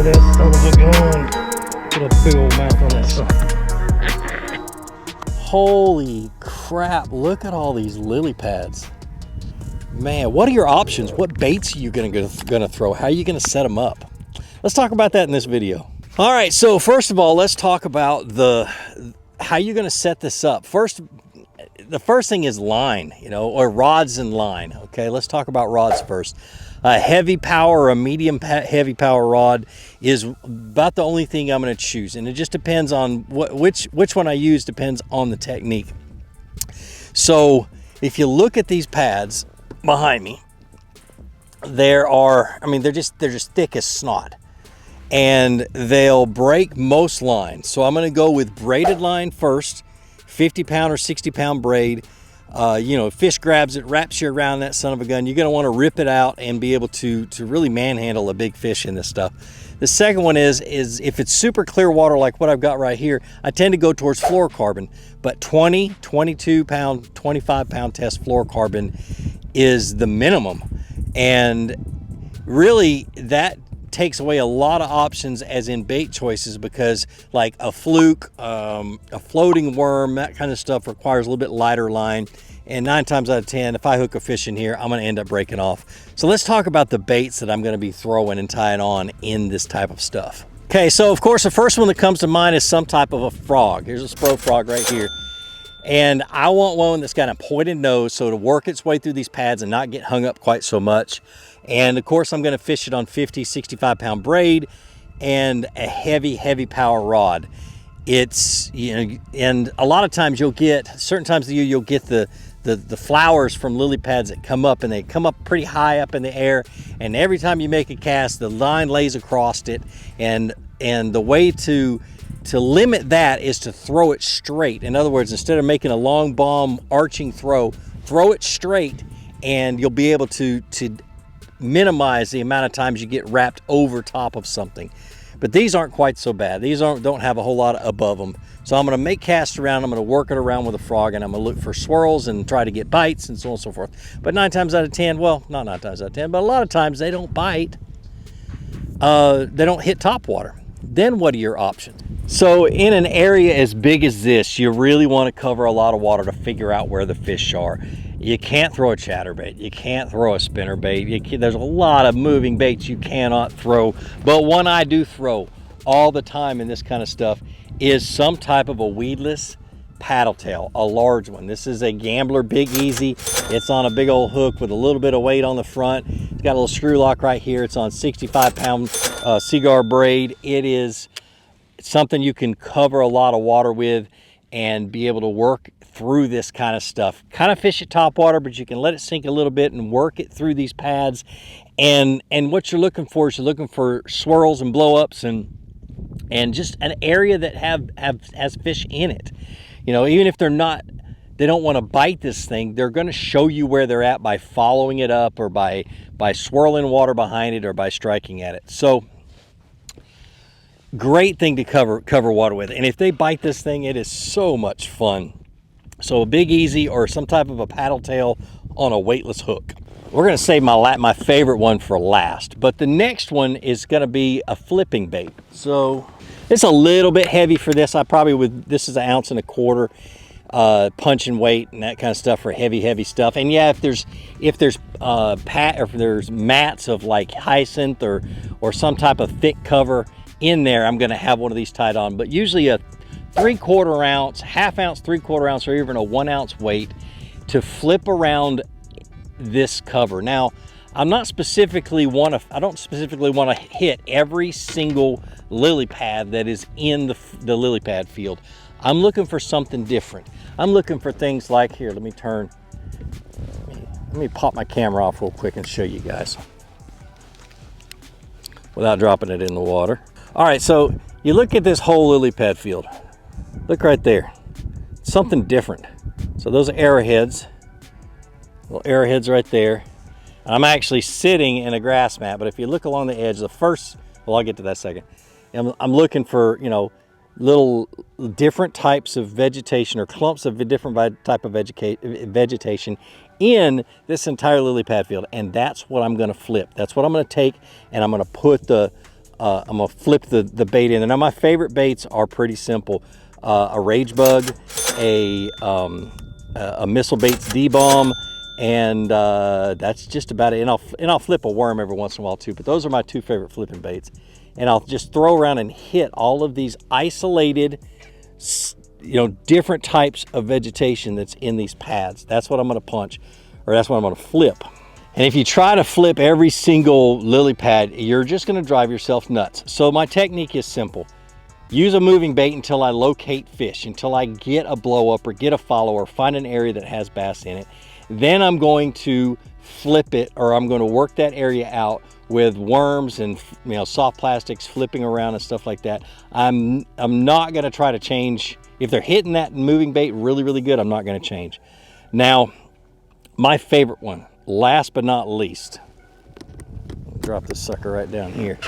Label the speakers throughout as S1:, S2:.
S1: that son of a gun. Put a big old mouth on that son. Holy crap, look at all these lily pads. Man, what are your options? What baits are you gonna throw? How are you gonna set them up? Let's talk about that in this video. All right, so first of all, let's talk about how you're gonna set this up. The first thing is line, or rods and line. Okay, let's talk about rods first. A heavy power or a medium heavy power rod is about the only thing I'm going to choose, and it just depends on which one I use. Depends on the technique. So if you look at these pads behind me, they're just thick as snot, and they'll break most lines. So I'm going to go with braided line first, 50-pound or 60-pound braid. Fish grabs it, wraps you around that son of a gun. You're going to want to rip it out and be able to really manhandle a big fish in this stuff. The second one is if it's super clear water like what I've got right here, I tend to go towards fluorocarbon, but 20, 22-pound, 25-pound test fluorocarbon is the minimum. And really that takes away a lot of options as in bait choices, because like a fluke, a floating worm, that kind of stuff requires a little bit lighter line, and 9 times out of 10 if I hook a fish in here, I'm going to end up breaking off. So let's talk about the baits that I'm going to be throwing and tying on in this type of stuff. Okay, so of course the first one that comes to mind is some type of a frog. Here's a spro frog right here, and I want one that's got a pointed nose so to work its way through these pads and not get hung up quite so much. And of course I'm going to fish it on 50, 65-pound braid and a heavy power rod. It's, and a lot of times you'll get, certain times of the year you'll get the flowers from lily pads that come up, and they come up pretty high up in the air, and every time you make a cast the line lays across it, and the way to limit that is to throw it straight. In other words, instead of making a long bomb arching throw it straight, and you'll be able to minimize the amount of times you get wrapped over top of something. But these aren't quite so bad. These don't have a whole lot above them. So I'm going to make casts around. I'm going to work it around with a frog, and I'm going to look for swirls and try to get bites and so on and so forth. But 9 times out of 10, well, not 9 times out of 10, but a lot of times they don't bite. They don't hit top water. Then what are your options? So in an area as big as this, you really want to cover a lot of water to figure out where the fish are. You can't throw a chatterbait. You can't throw a spinnerbait. There's a lot of moving baits you cannot throw. But one I do throw all the time in this kind of stuff is some type of a weedless paddle tail, a large one. This is a Gambler Big Easy. It's on a big old hook with a little bit of weight on the front. It's got a little screw lock right here. It's on 65-pound cigar braid. It is something you can cover a lot of water with and be able to work through this kind of stuff. Kind of fish at top water, but you can let it sink a little bit and work it through these pads. And what you're looking for is you're looking for swirls and blow-ups and just an area that has fish in it. Even if they don't want to bite this thing, they're going to show you where they're at by following it up, or by swirling water behind it, or by striking at it. So great thing to cover water with. And if they bite this thing, it is so much fun. So a Big Easy or some type of a paddle tail on a weightless hook. We're going to save my favorite one for last, but the next one is going to be a flipping bait. So it's a little bit heavy for this. This is 1.25 ounces, punching weight and that kind of stuff for heavy stuff. And yeah, if there's mats of like hyacinth or some type of thick cover in there, I'm going to have one of these tied on. But usually a 3/4 ounce, half ounce, 3/4 ounce, or even a 1 ounce weight to flip around this cover. Now, I don't specifically want to hit every single lily pad that is in the lily pad field. I'm looking for something different. I'm looking for things like, here, let me pop my camera off real quick and show you guys without dropping it in the water. All right, so you look at this whole lily pad field. Look right there, something different. So those are arrowheads, little arrowheads right there. I'm actually sitting in a grass mat, but if you look along the edge, I'll get to that second. I'm looking for, little different types of vegetation, or clumps of a different type of vegetation in this entire lily pad field. And that's what I'm going to flip. That's what I'm going to take, and I'm going to put the gonna flip the bait in there. Now my favorite baits are pretty simple. A rage bug, a missile baits D-bomb, and that's just about it. And I'll flip a worm every once in a while too, but those are my two favorite flipping baits. And I'll just throw around and hit all of these isolated, different types of vegetation that's in these pads. That's what I'm gonna punch, or that's what I'm gonna flip. And if you try to flip every single lily pad, you're just gonna drive yourself nuts. So my technique is simple. Use a moving bait until I locate fish, until I get a blow up or get a follower, find an area that has bass in it. Then I'm going to flip it, or I'm going to work that area out with worms and soft plastics flipping around and stuff like that. I'm not going to try to change. If they're hitting that moving bait really, really good, I'm not going to change. Now, my favorite one, last but not least, drop this sucker right down here,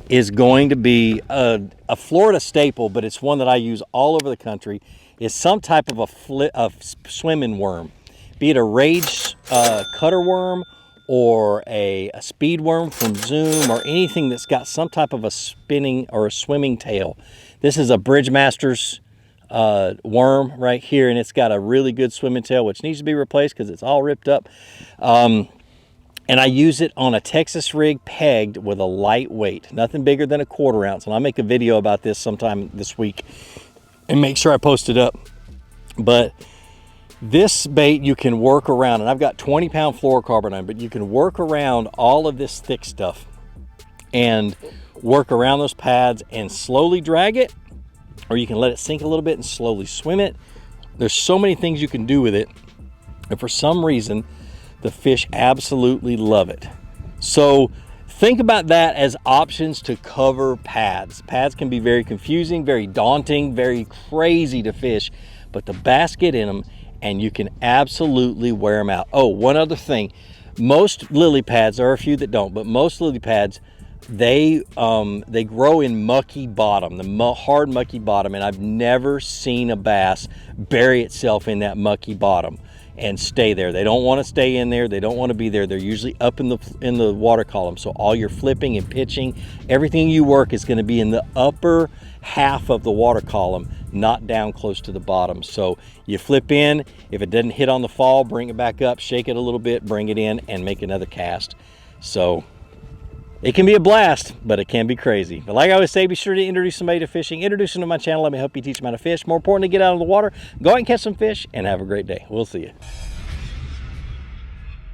S1: is going to be a Florida staple, but it's one that I use all over the country, is some type of a swimming worm. Be it a rage cutter worm or a speed worm from Zoom, or anything that's got some type of a spinning or a swimming tail. This is a Bridgemaster's worm right here, and it's got a really good swimming tail, which needs to be replaced because it's all ripped up. And I use it on a Texas rig pegged with a lightweight, nothing bigger than a 1/4 ounce. And I'll make a video about this sometime this week and make sure I post it up. But this bait you can work around, and I've got 20-pound fluorocarbon on, but you can work around all of this thick stuff and work around those pads and slowly drag it, or you can let it sink a little bit and slowly swim it. There's so many things you can do with it, and for some reason the fish absolutely love it. So think about that as options to cover pads. Pads can be very confusing, very daunting, very crazy to fish, but the bass get in them and you can absolutely wear them out. Oh, one other thing. Most lily pads, there are a few that don't, but most lily pads, they grow in mucky bottom, the hard mucky bottom, and I've never seen a bass bury itself in that mucky bottom and stay there. They don't want to stay in there. They don't want to be there. They're usually up in the water column. So all your flipping and pitching, everything you work is going to be in the upper half of the water column, not down close to the bottom. So you flip in. If it doesn't hit on the fall, bring it back up, shake it a little bit, bring it in, and make another cast. So it can be a blast, but it can be crazy. But like I always say, be sure to introduce somebody to fishing. Introduce them to my channel. Let me help you teach them how to fish. More importantly, get out of the water, go out and catch some fish, and have a great day. We'll see you.